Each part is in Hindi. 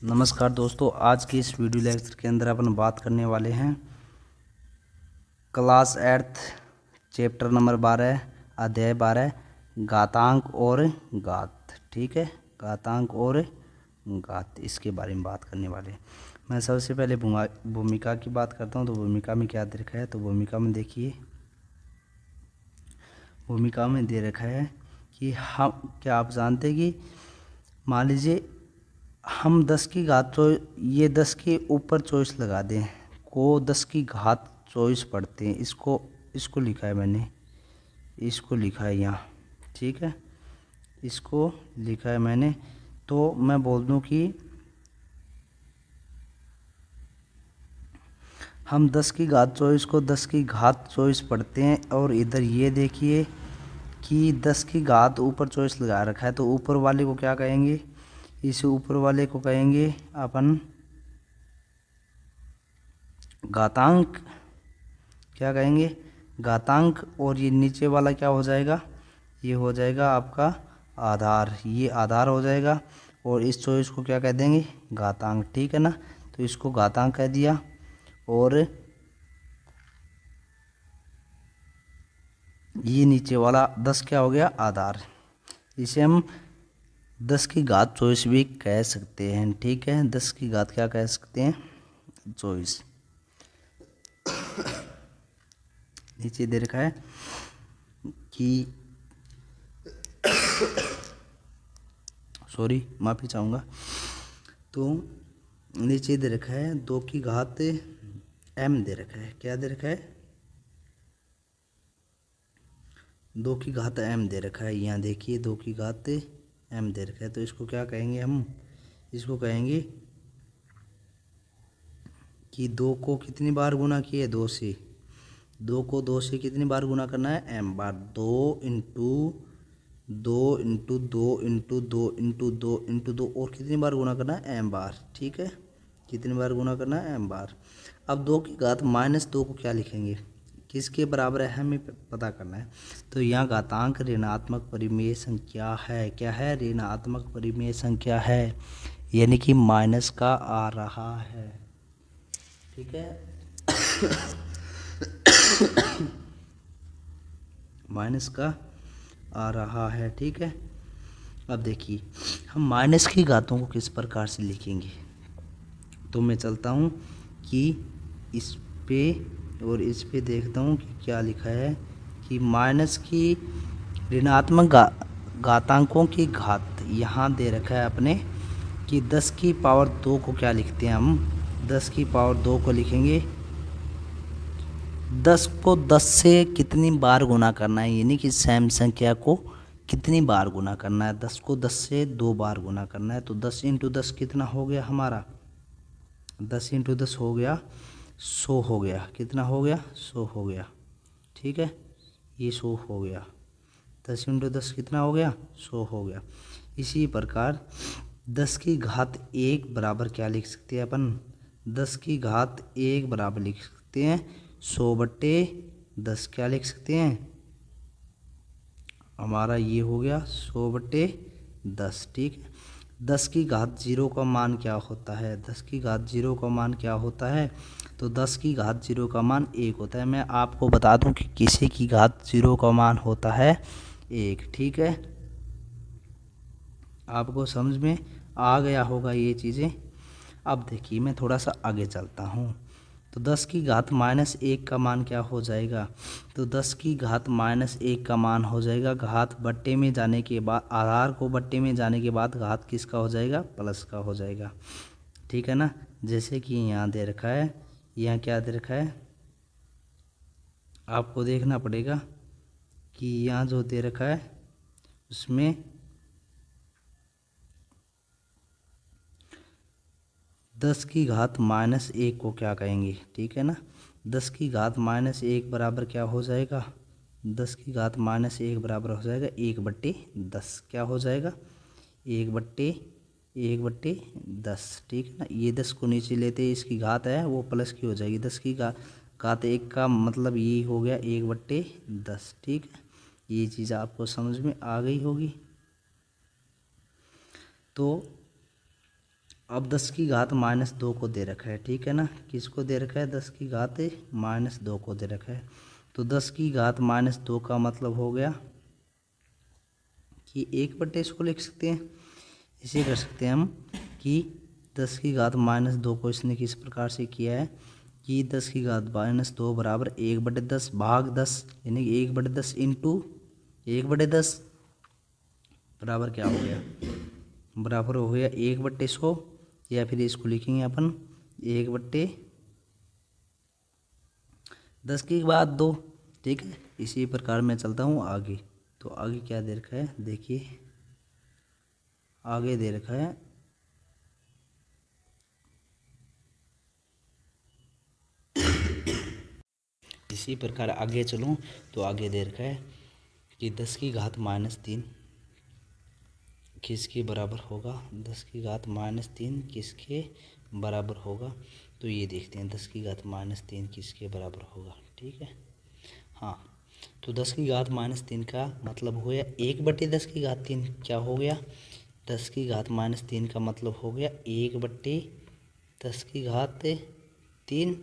नमस्कार दोस्तों, आज की इस वीडियो लेक्चर के अंदर अपन बात करने वाले हैं क्लास 8 चैप्टर नंबर 12 अध्याय 12 घातांक और घात। ठीक है, घातांक और घात इसके बारे में बात करने वाले हैं। मैं सबसे पहले भूमिका की बात करता हूं। तो भूमिका में क्या दे रखा है, तो भूमिका में देखिए, भूमिका में दे रखा है कि हम क्या आप जानते हैं कि मान लीजिए हम 10 की घात ये 10 के ऊपर 24 लगा दें को 10 की घात 24 पढ़ते हैं। इसको इसको लिखा है मैंने, इसको लिखा है यहाँ। ठीक है, इसको लिखा है मैंने। तो मैं बोल दूं कि हम 10 की घात 24 को 10 की घात 24 पढ़ते हैं। और इधर ये देखिए कि 10 की घात ऊपर 24 लगा रखा है, तो ऊपर वाले को क्या कहेंगे, इस ऊपर वाले को कहेंगे अपन घातांक। क्या कहेंगे, घातांक। और ये नीचे वाला क्या हो जाएगा, ये हो जाएगा आपका आधार, ये आधार हो जाएगा। और इस 24 को क्या कह देंगे, घातांक। ठीक है ना, तो इसको घातांक कह दिया। और ये नीचे वाला 10 क्या हो गया, आधार। इसे हम 10 की घात 24 भी कह सकते हैं। ठीक है, 10 की घात क्या कह सकते हैं, 24। नीचे दे रखा है कि सॉरी माफ़ी चाहूँगा। तो नीचे दे रखा है 2 की घात m दे रखा है। क्या दे रखा है, 2 की घात m दे रखा है। यहाँ देखिए 2 की घात m दे रखा है। तो इसको क्या कहेंगे हम, इसको कहेंगे कि 2 को कितनी बार गुना किए, 2 से। 2 को 2 से कितनी बार गुना करना है, m बार। 2 into 2 into 2 into 2 into 2 into 2 और कितनी बार गुना करना है, m बार। ठीक है, कितनी बार गुना करना है, m बार। अब 2 की घात -2 को क्या लिखेंगे, किसके बराबर है, हमें पता करना है। तो यहाँ घातांक ऋणात्मक परिमेय संख्या है। क्या है, ऋणात्मक परिमेय संख्या है, यानी कि माइनस का आ रहा है। ठीक है, माइनस का आ रहा है। ठीक है, अब देखिए हम माइनस की घातों को किस प्रकार से लिखेंगे। तो मैं चलता हूँ कि इस पे और इस पे देखता हूँ कि क्या लिखा है कि माइनस की ऋणात्मक घातांकों की घात यहाँ दे रखा है अपने कि 10 की पावर 2 को क्या लिखते हैं हम, 10 की पावर 2 को लिखेंगे 10 को 10 से कितनी बार गुना करना है, यानी कि सैम संख्या को कितनी बार गुना करना है। 10 को 10 से 2 बार गुना करना है। तो 10 इंटू 10 कितना हो गया हमारा, 10 इंटू 10 हो गया 100 हो गया। कितना हो गया, 100 हो गया। ठीक है, ये 100 हो गया। 10 इंटू 10 कितना हो गया, 100 हो गया। इसी प्रकार 10 की घात 1 बराबर क्या लिख सकते हैं अपन, 10 की घात 1 बराबर लिख सकते हैं 100/10। क्या लिख सकते हैं, हमारा ये हो गया 100/10। ठीक है, 10 की घात 0 का मान क्या होता है, 10 की घात 0 का मान क्या होता है, तो 10 की घात 0 का मान 1 होता है। मैं आपको बता दूं कि किसी की घात 0 का मान होता है 1। ठीक है, आपको समझ में आ गया होगा ये चीज़ें। अब देखिए मैं थोड़ा सा आगे चलता हूँ। तो 10 की घात -1 का मान क्या हो जाएगा, तो 10 की घात -1 का मान हो जाएगा घात बट्टे में जाने के बाद, आधार को बट्टे में जाने के बाद घात किसका हो जाएगा, प्लस का हो जाएगा। ठीक है ना, जैसे कि यहाँ दे रखा है, यहाँ क्या दे रखा है, आपको देखना पड़ेगा कि यहाँ जो दे रखा है उसमें 10 की घात -1 को क्या कहेंगे। ठीक है ना, 10 की घात -1 बराबर क्या हो जाएगा, 10 की घात -1 बराबर हो जाएगा 1/10। क्या हो जाएगा, 1/10। ठीक है ना, ये 10 को नीचे लेते इसकी घात है वो प्लस की हो जाएगी। 10 की घात 1 का मतलब ये हो गया 1/10। ठीक है, ये चीज़ आपको समझ में आ गई होगी। तो अब 10 की घात -2 को दे रखा है, ठीक है ना। किसको दे रखा है? 10 की घात -2 को दे रखा है। तो 10 की घात -2 का मतलब हो गया कि 1/, इसको लिख सकते हैं, इसे कर सकते हैं हम कि 10 की घात -2 को इसने किस प्रकार से किया है कि 10 की घात -2 बराबर 1/10 भाग 10, यानी कि 1/10 इंटू 1/10 बराबर क्या हो गया? बराबर हो गया 1/100, या फिर इसको लिखेंगे अपन 1/10 की घात 2, ठीक है। इसी प्रकार मैं चलता हूँ आगे। तो आगे क्या दे रखा है? देखिए आगे दे रखा है इसी प्रकार आगे चलूँ तो आगे दे रखा है कि 10 की घात -3 किसके बराबर होगा? 10 की घात -3 किसके बराबर होगा? तो ये देखते हैं 10 की घात -3 किसके बराबर होगा, ठीक है। हाँ, तो 10 की घात -3 का मतलब हो गया 1/10 की घात 3। क्या हो गया? 10 की घात -3 का मतलब हो गया 1/10 की घात 3,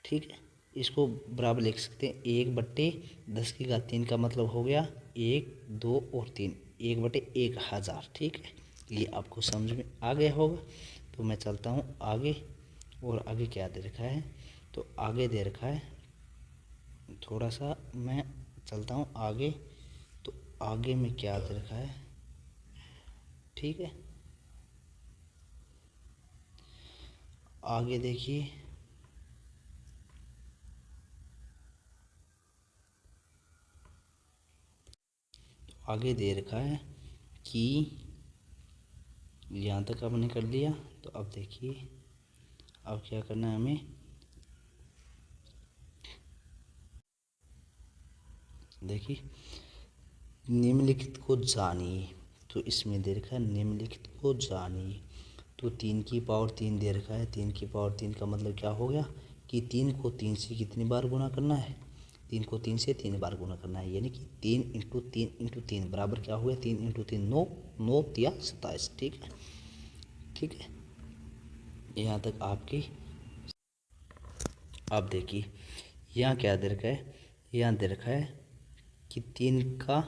ठीक है। इसको बराबर लिख सकते हैं 1/10 की घात 3 का मतलब हो गया 1, 2 और 3, 1/1000, ठीक है। ये आपको समझ में आ गया होगा। तो मैं चलता हूँ आगे। और आगे क्या दे रखा है? तो आगे दे रखा है, थोड़ा सा मैं चलता हूँ आगे। तो आगे में क्या दे रखा है, ठीक है। आगे देखिए आगे दे रखा है कि यहाँ तक आपने कर लिया। तो अब देखिए अब क्या करना है हमें। देखिए निम्नलिखित को जानिए। तो इसमें दे रखा है निम्नलिखित को जानिए। तो 3 की पावर 3 दे रखा है। 3 की पावर 3 का मतलब क्या हो गया कि 3 को 3 से कितनी बार गुना करना है? 3 को 3 से 3 बार गुना करना है, यानी कि 3 इंटू 3 इंटू 3 बराबर क्या हो गया? 3 इंटू 3 9, 9 या 27, ठीक है। ठीक है, यहाँ तक आपकी। अब देखिए यहाँ क्या दे रखा है? यहाँ दे रखा है कि 3 का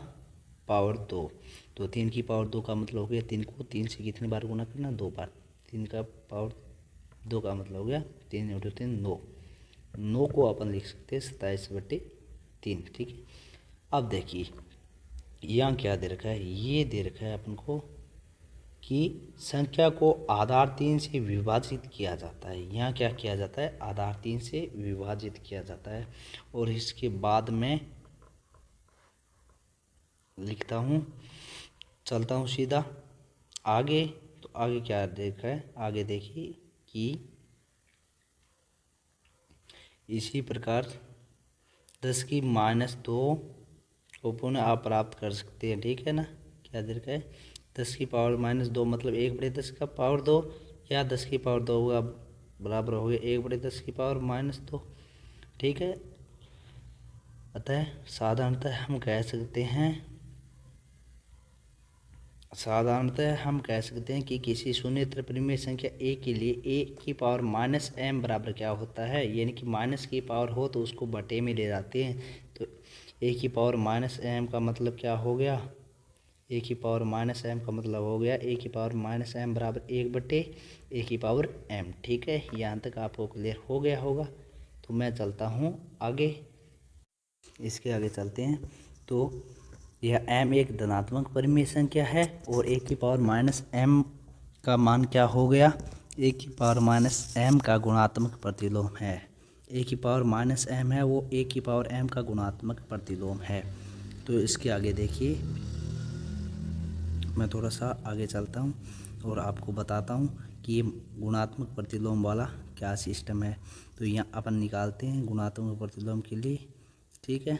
पावर 2। तो 3 की पावर 2 का मतलब हो गया 3 को 3 से कितनी बार गुना करना? 2 बार। 3 का पावर 2 का मतलब हो गया 3 इंटू 3 9। 9 को अपन लिख सकते हैं 27/3, ठीक है। अब देखिए यहाँ क्या दे रखा है? ये दे रखा है अपन को कि संख्या को आधार 3 से विभाजित किया जाता है। यहाँ क्या किया जाता है? आधार 3 से विभाजित किया जाता है। और इसके बाद में लिखता हूँ, चलता हूँ सीधा आगे। तो आगे क्या देखा है? आगे देखिए कि इसी प्रकार 10 की -2 को पुनः आप प्राप्त कर सकते हैं, ठीक है ना। क्या दे रखा है? 10 की पावर -2 मतलब 1/10 का पावर 2, या 10 की पावर 2 होगा बराबर हो गया 1/10 की पावर -2, ठीक है। अतः साधारणतः हम कह सकते हैं कि किसी शून्य त्रिपरिमेय संख्या a के लिए a की पावर -m बराबर क्या होता है? यानी कि माइनस की पावर हो तो उसको बटे में ले जाते हैं। तो a की पावर -m का मतलब क्या हो गया? a की पावर -m का मतलब हो गया a की पावर -m बराबर 1/a की पावर m, ठीक है। यहाँ तक आपको क्लियर हो गया होगा। तो मैं चलता हूँ आगे। इसके आगे चलते हैं। तो यह m एक धनात्मक परिमेय संख्या है और a की पावर -m का मान क्या हो गया? a की पावर -m का गुणात्मक प्रतिलोम है। a की पावर -m है, वो a की पावर m का गुणात्मक प्रतिलोम है। तो इसके आगे देखिए, मैं थोड़ा सा आगे चलता हूँ और आपको बताता हूँ कि ये गुणात्मक प्रतिलोम वाला क्या सिस्टम है। तो यहाँ अपन निकालते हैं गुणात्मक प्रतिलोम के लिए, ठीक है।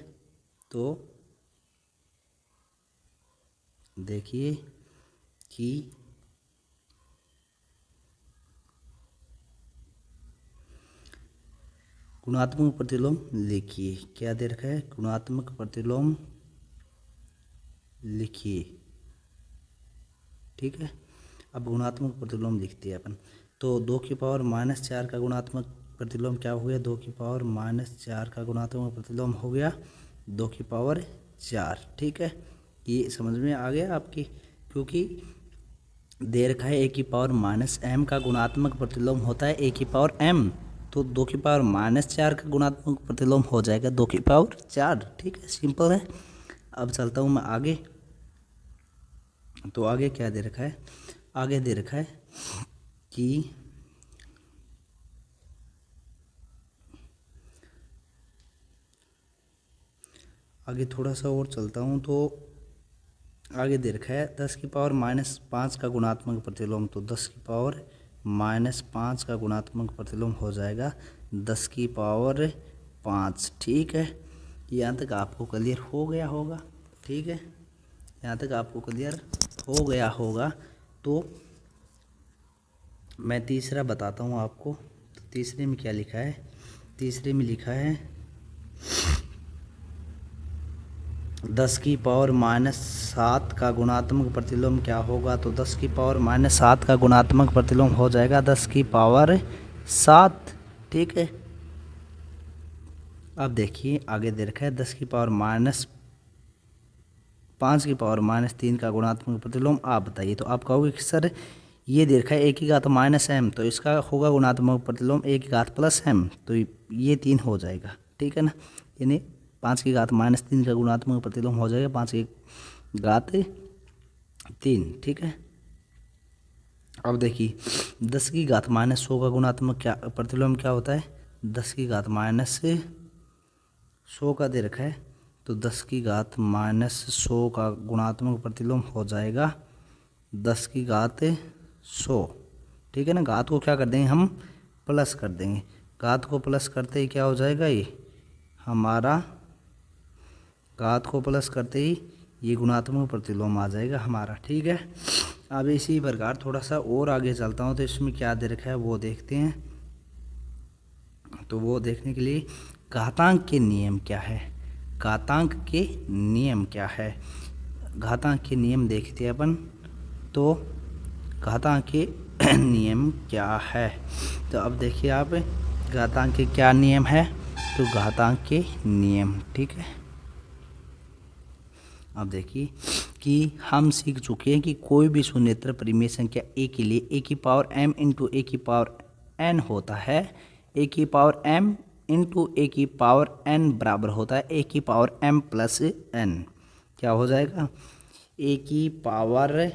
तो देखिए कि गुणात्मक प्रतिलोम लिखिए। क्या दे रखा है? गुणात्मक प्रतिलोम लिखिए, ठीक है। अब गुणात्मक प्रतिलोम लिखते हैं अपन। तो 2 की पावर -4 का गुणात्मक प्रतिलोम क्या हो गया, 2 की पावर -4 का गुणात्मक प्रतिलोम हो गया 2 की पावर 4। ठीक है, ये समझ में आ गया आपकी, क्योंकि दे रखा है a की पावर -m का गुणात्मक प्रतिलोम होता है a की पावर m, तो 2 की पावर -4 का गुणात्मक प्रतिलोम हो जाएगा 2 की पावर 4। ठीक है, सिंपल है। अब चलता हूँ मैं आगे। तो आगे क्या दे रखा है, आगे दे रखा है कि आगे थोड़ा सा और चलता हूँ। तो आगे दे रखा है 10 की पावर -5 का गुणात्मक प्रतिलोम, तो 10 की पावर -5 का गुणात्मक प्रतिलोम हो जाएगा 10 की पावर 5। ठीक है, यहाँ तक आपको क्लियर हो गया होगा। ठीक है, यहाँ तक आपको क्लियर हो गया होगा। तो मैं तीसरा बताता हूँ आपको। तो तीसरे में क्या लिखा है, तीसरे में लिखा है 10 की पावर -7 का गुणात्मक प्रतिलोम क्या होगा, तो 10 की पावर -7 का गुणात्मक प्रतिलोम हो जाएगा 10 की पावर 7। ठीक है, अब देखिए आगे दे रखा है 10 की पावर -5 की पावर -3 का गुणात्मक प्रतिलोम। आप बताइए। तो आप कहोगे कि सर ये दे रखा है a की घात -m, तो इसका होगा गुणात्मक प्रतिलोम a की घात +m, तो ये 3 हो जाएगा। ठीक है ना, यानी 5 की घात -3 का गुणात्मक प्रतिलोम हो जाएगा 5 की घात 3। ठीक है, अब देखिए 10 की घात -100 का गुणात्मक क्या प्रतिलोम क्या होता है, 10 की घात -100 का दे रखा है, तो 10 की घात -100 का गुणात्मक प्रतिलोम हो जाएगा 10 की घात 100। ठीक है ना, घात को क्या कर देंगे हम, प्लस कर देंगे। घात को प्लस करते ही क्या हो जाएगा, ये हमारा घात को प्लस करते ही ये गुणात्मक प्रतिलोम आ जाएगा हमारा। ठीक है, अब इसी प्रकार थोड़ा सा और आगे चलता हूँ। तो इसमें क्या दे रखा है वो देखते हैं। तो वो देखने के लिए घातांक के नियम क्या है, घातांक के नियम क्या है, घातांक के नियम देखते हैं अपन। तो घातांक के नियम क्या है, तो अब देखिए आप घातांक के क्या नियम है। तो घातांक के नियम, ठीक है, अब देखिए कि हम सीख चुके हैं कि कोई भी शून्येतर परिमेय संख्या a के लिए a की पावर m इंटू ए की पावर n होता है। a की पावर m इंटू ए की पावर n बराबर होता है a की पावर m प्लस n। क्या हो जाएगा, a की पावर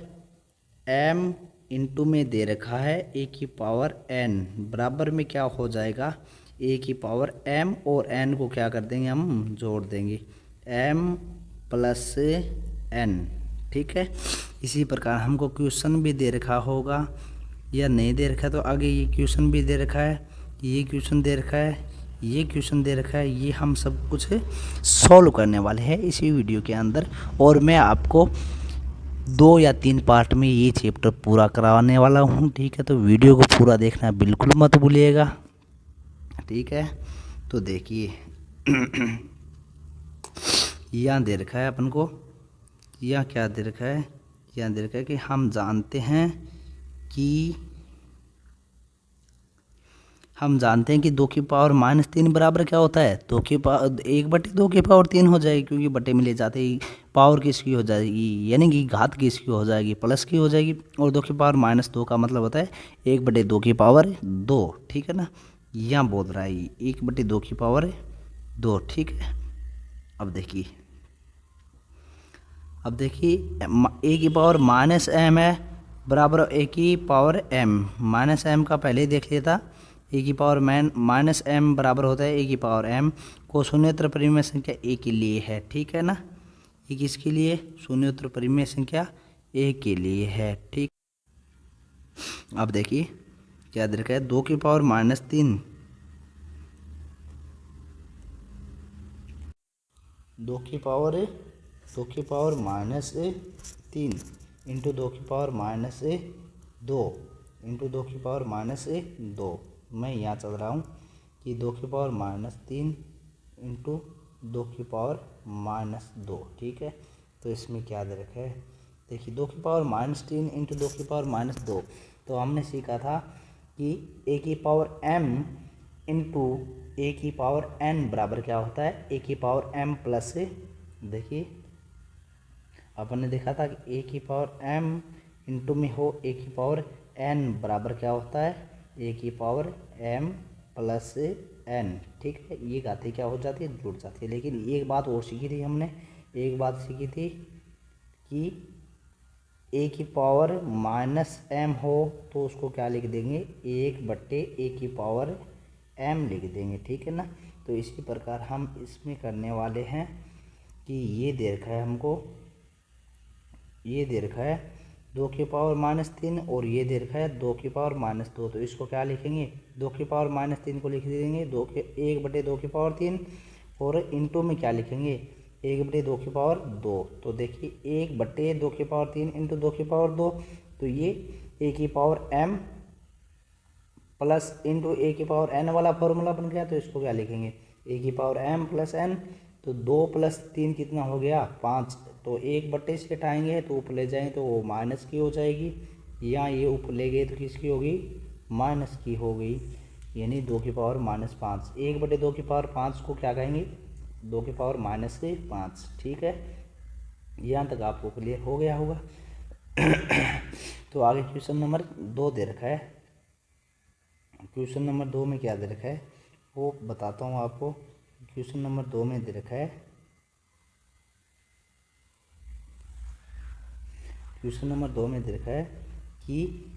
m इंटू में दे रखा है a की पावर n बराबर में क्या हो जाएगा, a की पावर m और n को क्या कर देंगे हम, जोड़ देंगे m प्लस n। ठीक है, इसी प्रकार हमको क्वेश्चन भी दे रखा होगा या नहीं दे रखा है। तो आगे ये क्वेश्चन भी दे रखा है, ये क्वेश्चन दे रखा है, ये क्वेश्चन दे रखा है, ये हम सब कुछ सॉल्व करने वाले हैं इसी वीडियो के अंदर। और मैं आपको 2 या 3 पार्ट में ये चैप्टर पूरा कराने वाला हूँ। ठीक है, तो वीडियो को पूरा देखना बिल्कुल मत भूलिएगा। ठीक है, तो देखिए यहाँ दे रखा है अपन को, यहाँ क्या दे रखा है, यहाँ दे रखा है कि हम जानते हैं कि 2 की पावर -3 बराबर क्या होता है, 2 की पावर 1/2 की पावर 3 हो जाएगी, क्योंकि बटे में ले जाते ही पावर किसकी हो जाएगी, यानी कि घात किसकी हो जाएगी, प्लस की हो जाएगी। और 2 की पावर -2 का मतलब होता है 1/2 की पावर 2। ठीक है ना, यहाँ बोल रहा है 1/2 की पावर 2। ठीक है, अब देखिए a की पावर -m है बराबर a की पावर m। -m का पहले ही देख लिया था, a की पावर -m बराबर होता है a की पावर m को शून्येतर परिमेय संख्या a के लिए है। ठीक है ना, ये किसके लिए, शून्येतर परिमेय संख्या a के लिए है। ठीक, अब देखिए क्या दे रखा है, 2 की पावर -3, 2 की पावर -3 इंटू 2 की पावर -2 इंटू 2 की पावर -2। मैं यहाँ चल रहा हूँ कि 2 की पावर -3 इंटू 2 की पावर -2। ठीक है, तो इसमें क्या दे रखा है देखिए 2 की पावर -3 इंटू 2 की पावर-2। तो हमने सीखा था कि a⁴m इंटू a⁴n बराबर क्या होता है, a⁴m प्लस, देखिए अपन ने देखा था कि a⁴m इंटू में हो a⁴n बराबर क्या होता है, a⁴m प्लस n। ठीक है, ये घातें क्या हो जाती है, जुड़ जाती है। लेकिन एक बात और सीखी थी हमने, एक बात सीखी थी कि a⁻m हो तो उसको क्या लिख देंगे, 1/a⁻m लिख देंगे। ठीक है ना। तो इसी प्रकार हम इसमें करने वाले हैं कि ये दे रखा है हमको, ये दे रखा है 2 की पावर-3 और ये दे रखा है 2 की पावर-2। तो इसको क्या लिखेंगे, 2 की पावर-3 को लिख देंगे 1/2 की पावर-3 और इंटू में क्या लिखेंगे, 1/2 की पावर-2। तो देखिए 1/2 की पावर-3 इंटू 2 की पावर-2, तो ये a⁻m प्लस इंटू a⁻n वाला फॉर्मूला बन गया। तो इसको क्या लिखेंगे, a⁻m प्लस n। तो 2 + 3 कितना हो गया, 5। तो 1/, से हटाएंगे तो ऊपर ले जाएंगे तो वो माइनस की हो जाएगी, या ये ऊपर ले गए तो किसकी होगी, माइनस की हो गई, यानी 2 की पावर-5। 1/2 की पावर-5 को क्या कहेंगे, 2 की पावर-5। ठीक है, यहाँ तक आपको क्लियर हो गया होगा। तो आगे क्वेश्चन नंबर 2 दे रखा है। क्वेश्चन नंबर 2 में क्या दे रखा है वो बताता हूँ आपको। क्वेश्चन नंबर 2 में दे रखा है, क्वेश्चन नंबर 2 में दे रखा है कि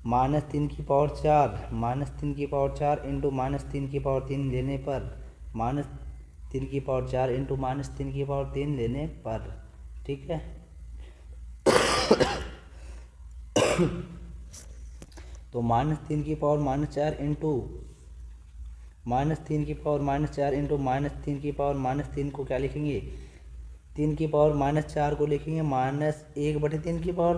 -3 की पावर 4 -3 की पावर 4 इंटू -3 की पावर 3 लेने पर, -3 की पावर 4 इंटू -3 की पावर 3 लेने पर, ठीक है। तो -3 की पावर-4 इंटू -3 की पावर-4 इंटू -3 की पावर-3 को क्या लिखेंगे, 3 की पावर-4 को लिखेंगे -1/3 की पावर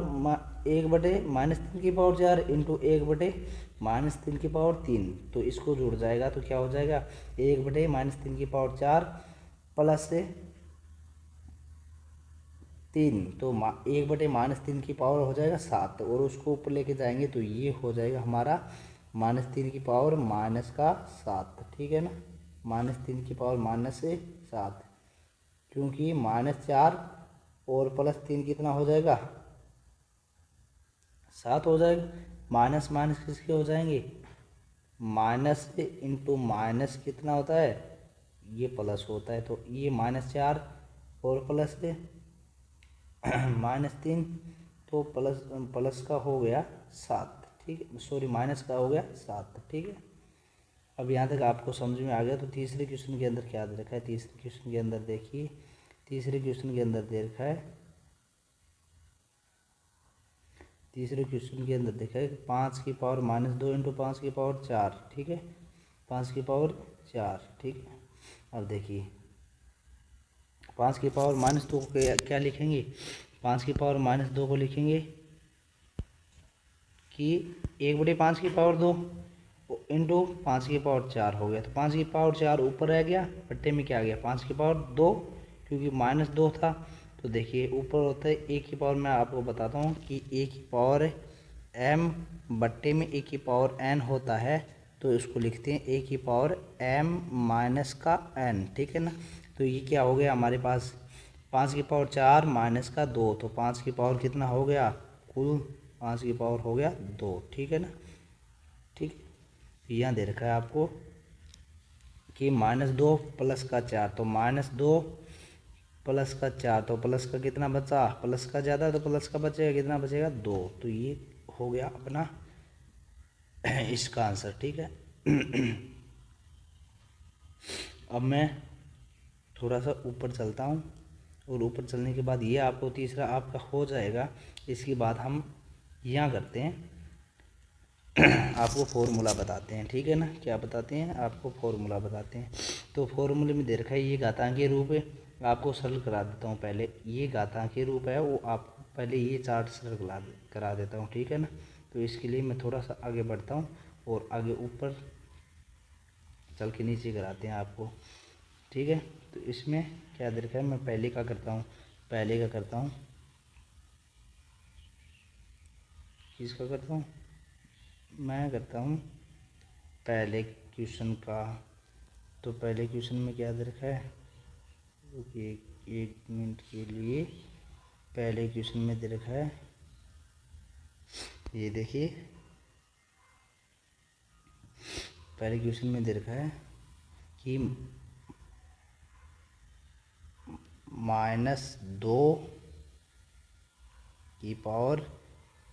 इंटू 1/-3 की पावर 3। तो इसको जुड़ जाएगा तो क्या हो जाएगा, 1/-3 की पावर 4 प्लस 3। तो 1/-3 की पावर हो जाएगा 7 और उसको ऊपर लेके जाएंगे तो ये हो जाएगा हमारा -3 की पावर -7। ठीक है ना, -3 की पावर -7, क्योंकि -4 और +3 कितना हो जाएगा, 7 हो जाएगा। माइनस माइनस किसके हो जाएंगे, माइनस इंटू माइनस कितना होता है, ये प्लस होता है। तो ये -4 और प्लस -3, तो प्लस का हो गया 7। ठीक है, सॉरी माइनस का हो गया 7। ठीक है, अब यहाँ तक आपको समझ में आ गया। तो तीसरे क्वेश्चन के अंदर क्या दे रखा है, तीसरे क्वेश्चन के अंदर देखिए, तीसरे क्वेश्चन के अंदर दे रखा है, तीसरे क्वेश्चन के अंदर देखा है 5 की पावर-2 इंटू 5 की पावर 4। ठीक है, 5 की पावर 4। ठीक है, अब देखिए 5 की पावर-2 को क्या लिखेंगे, 5 की पावर-2 को लिखेंगे कि 1/5 की पावर 2 इंटू 5 की पावर 4 हो गया। तो 5 की पावर 4 ऊपर रह गया, बट्टे में क्या आ गया, 5 की पावर 2, क्योंकि -2 था। तो देखिए ऊपर होता है 1 की पावर, मैं आपको बताता हूँ कि 1 की पावर-m बट्टे में 1 की पावर-n होता है। तो इसको लिखते हैं 1 की पावर-m माइनस का n। ठीक है ना, तो ये क्या हो गया हमारे पास, 5 की पावर 4 माइनस का 2। तो 5 की पावर कितना हो गया, कुल 5 की पावर हो गया 2। ठीक है ना, ठीक है, यहाँ दे रखा है आपको कि -2 प्लस का 4। तो -2 प्लस का 4, तो प्लस का कितना बचा, प्लस का ज़्यादा, तो प्लस का बचेगा कितना, बचेगा 2। तो ये हो गया अपना इसका आंसर। ठीक है, अब मैं थोड़ा सा ऊपर चलता हूँ और ऊपर चलने के बाद ये आपको तीसरा आपका हो जाएगा। इसके बाद हम यहाँ करते हैं, आपको फॉर्मूला बताते हैं। ठीक है ना, क्या बताते हैं, आपको फॉर्मूला बताते हैं। तो फॉर्मूले में दे रखा है ये घातांकीय रूप है, आपको सरल करा देता हूँ। पहले ये घातांकीय रूप है वो आप पहले ये चार्ट सरल करा देता हूँ। ठीक है ना, तो इसके लिए मैं थोड़ा सा आगे बढ़ता हूँ और आगे ऊपर चल के नीचे कराते हैं आपको। ठीक है, तो इसमें क्या दे रखा है, मैं पहले का करता हूँ, पहले का करता हूँ। किसका करता हूँ, मैं करता हूँ पहले क्वेश्चन का। तो पहले क्वेश्चन में क्या दे रखा है, एक मिनट के लिए। पहले क्वेश्चन में दे रखा है, ये देखिए पहले क्वेश्चन में दे रखा है कि -2 की पावर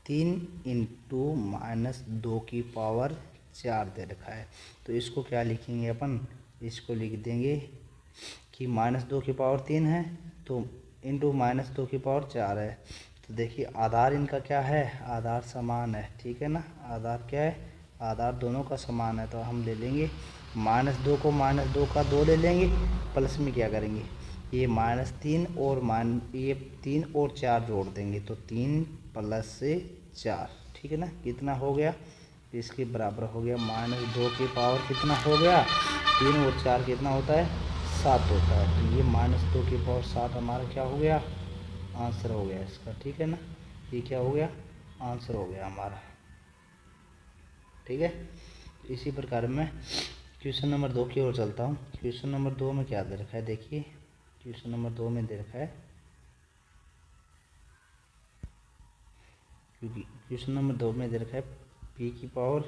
3 इंटू -2 की पावर 4 दे रखा है। तो इसको क्या लिखेंगे अपन, इसको लिख देंगे कि -2 की पावर 3 है तो इंटू -2 की पावर 4 है। तो देखिए आधार इनका क्या है, आधार समान है, ठीक है ना। आधार क्या है, आधार दोनों का समान है। तो हम ले लेंगे -2 को -2 का 2 ले लेंगे, प्लस में क्या करेंगे, ये -3 और ये 3 और 4 जोड़ देंगे तो 3 + 4, ठीक है ना। कितना हो गया, इसके बराबर हो गया -2 की पावर कितना हो गया, 3 और 4 कितना होता है, 7 होता है। तो ये -2 की पावर 7 हमारा क्या हो गया, आंसर हो गया इसका, ठीक है ना। ये क्या हो गया, आंसर हो गया हमारा, ठीक है। इसी प्रकार मैं क्वेश्चन नंबर 2 की ओर चलता हूँ। क्वेश्चन नंबर 2 में क्या दे रखा है, देखिए क्वेश्चन नंबर 2 में दे रखा है, क्योंकि क्वेश्चन नंबर 2 में दे रखा है p की पावर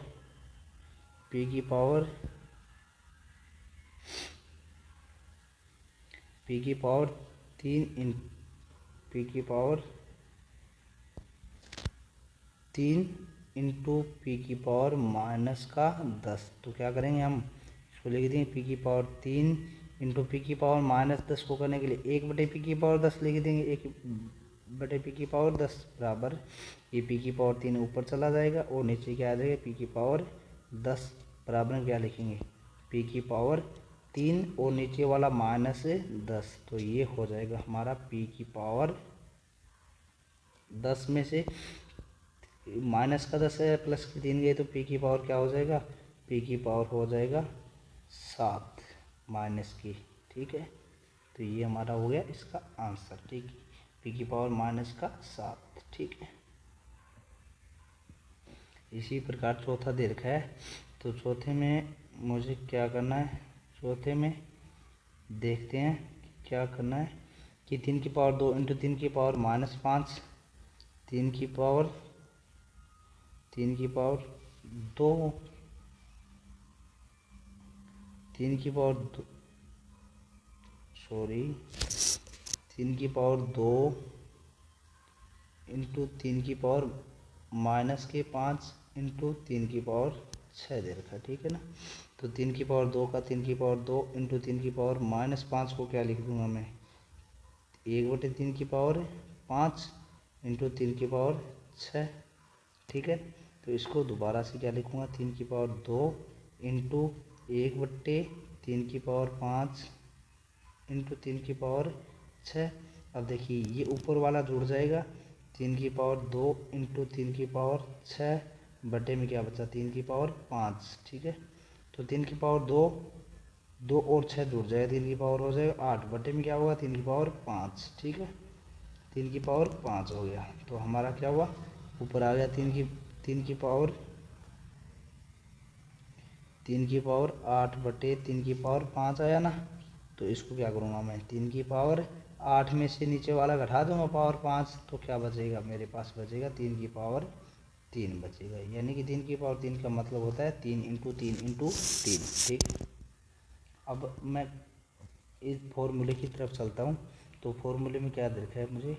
3 इंटू पी की पावर -10। तो क्या करेंगे हम, इसको लिख देंगे p की पावर 3 इंटू पी की पावर -10 को करने के लिए 1/p की पावर 10 लिख देंगे, 1/p की पावर 10 बराबर ये p की पावर 3 ऊपर चला जाएगा और नीचे क्या आ जाएगा p की पावर 10 बराबर में क्या लिखेंगे, p की पावर 3 और नीचे वाला -10। तो ये हो जाएगा हमारा p की पावर 10 में से -10 है प्लस की 3 गए तो p की पावर क्या हो जाएगा, p की पावर हो जाएगा 7 माइनस की, ठीक है। तो ये हमारा हो गया इसका आंसर, ठीक है, p की पावर -7, ठीक है। इसी प्रकार चौथा दे रखा है। तो चौथे में मुझे क्या करना है, चौथे में देखते हैं क्या करना है कि 3 की पावर 2 इंटू 3 की पावर -5, 3 की पावर 2, 3 की पावर 2 इंटू 3 की पावर -5 इंटू 3 की पावर 6 दे रखा है, ठीक है ना। तो 3 की पावर 2 का 3 की पावर 2 इंटू 3 की पावर -5 को क्या लिख दूंगा मैं, 1/3 की पावर 5 इंटू 3 की पावर 6, ठीक है। तो इसको दोबारा से क्या लिखूँगा, 3 की पावर 2 इंटू 1/3 की पावर 5 इंटू 3 की पावर 6। अब देखिए ये ऊपर वाला जुड़ जाएगा, 3 की पावर 2 इंटू 3 की पावर 6 बटे में क्या बचा, 3 की पावर 5, ठीक है। तो 3 की पावर 2 और 6 जुड़ जाएगा, 3 की पावर हो जाएगा 8 बटे में क्या होगा, 3 की पावर 5, ठीक है। 3 की पावर 5 हो गया। तो हमारा क्या हुआ, ऊपर आ गया 3 की पावर 8 बटे 3 की पावर 5 आया ना। तो इसको क्या करूँगा मैं, 3 की पावर 8 में से नीचे वाला घटा दूंगा पावर 5, तो क्या बचेगा मेरे पास, बचेगा 3 की पावर 3 बचेगा। यानी कि 3 की पावर 3 का मतलब होता है 3 इंटू 3 इंटू 3, ठीक। अब मैं इस फॉर्मूले की तरफ चलता हूँ। तो फॉर्मूले में क्या दे रखा है मुझे,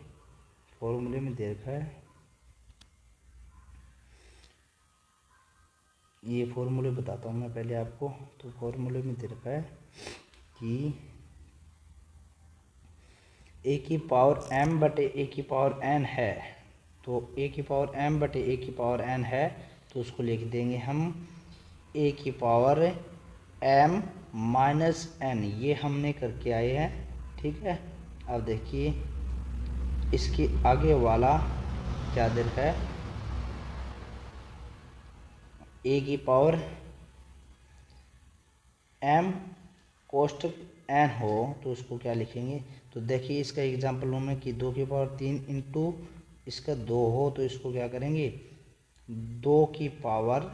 फॉर्मूले में दे रखा है, ये फॉर्मूले बताता हूँ मैं पहले आपको। तो फॉर्मूले में दे रखा है कि a की पावर m बटे a की पावर n है। तो a की पावर m बटे a की पावर n है, तो उसको लिख देंगे हम a की पावर m माइनस n, ये हमने करके आए हैं, ठीक है। अब देखिए इसके आगे वाला क्या दे रखा है, a की पावर m कोष्टक n हो तो उसको क्या लिखेंगे। तो देखिए इसका एग्जाम्पल लूँ मैं कि 2 की पावर 3 इंटू इसका 2 हो तो इसको क्या करेंगे, 2 की पावर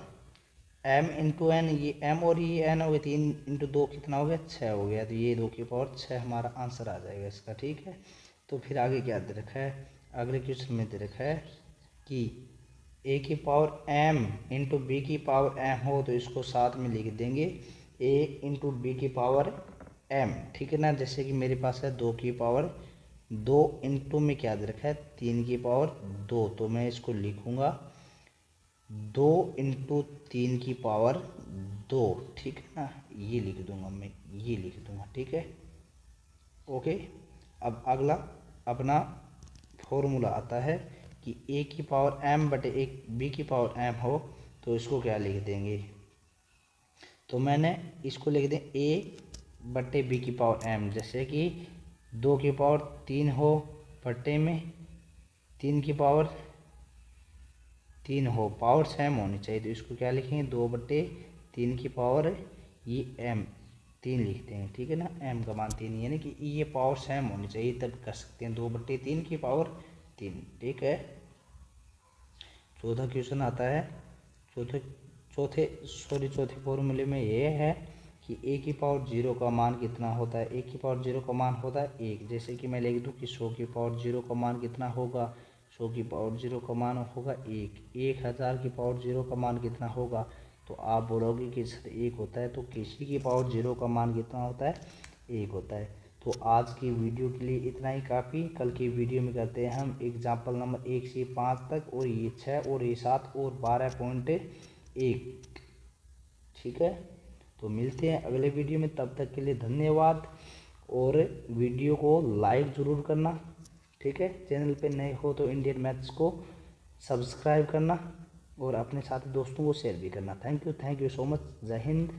m इंटू एन, ये m और ये n हो गया, 3 इंटू 2 कितना हो गया 6 हो गया, तो ये 2 की पावर 6 हमारा आंसर आ जाएगा इसका। ठीक है, तो फिर आगे क्या दे रखा है, अगले क्वेश्चन में दे रखा है कि a की पावर m इंटू बी की पावर m हो तो इसको साथ में लिख देंगे a इंटू बी की पावर m। ठीक है ना, जैसे कि मेरे पास है 2 की पावर 2 इंटू में क्या दे रखा है 3 की पावर 2, तो मैं इसको लिखूंगा 2 इंटू 3 की पावर 2। ठीक है ना, ये लिख दूंगा मैं, ये लिख दूंगा। ठीक है, ओके। अब अगला अपना फॉर्मूला आता है कि a की पावर m बटे एक b की पावर m हो तो इसको क्या लिख देंगे, तो मैंने इसको लिख दें a बटे b की पावर m, जैसे कि 2 की पावर 3 हो बटे में 3 की पावर 3 हो, पावर सेम होनी चाहिए, तो इसको क्या लिखेंगे 2 बटे 3 की पावर ये m 3 लिखते हैं। ठीक है ना, m का मान 3, यानी कि ये पावर सेम होनी चाहिए तब कर सकते हैं, 2 बटे 3 की पावर 3। ठीक है, चौथा क्वेश्चन आता है, चौथे फॉर्मूले में ये है कि a की पावर 0 का मान कितना होता है, a की पावर 0 का मान होता है 1। जैसे कि मैं लिख दूं कि 100 की पावर 0 का मान कितना होगा, 100 की पावर 0 का मान होगा 1। 1000 की पावर 0 का मान कितना होगा, तो आप बोलोगे कि सर 1 होता है, तो किसी की पावर 0 का मान कितना होता है 1 होता है। तो आज की वीडियो के लिए इतना ही काफ़ी, कल की वीडियो में करते हैं हम एग्जाम्पल नंबर 1 से 5 तक, और ये 6 और ये 7 और 12.1। ठीक है, तो मिलते हैं अगले वीडियो में, तब तक के लिए धन्यवाद, और वीडियो को लाइक ज़रूर करना। ठीक है, चैनल पे नए हो तो इंडियन मैथ्स को सब्सक्राइब करना और अपने साथी दोस्तों को शेयर भी करना। Thank you so much. जय हिंद।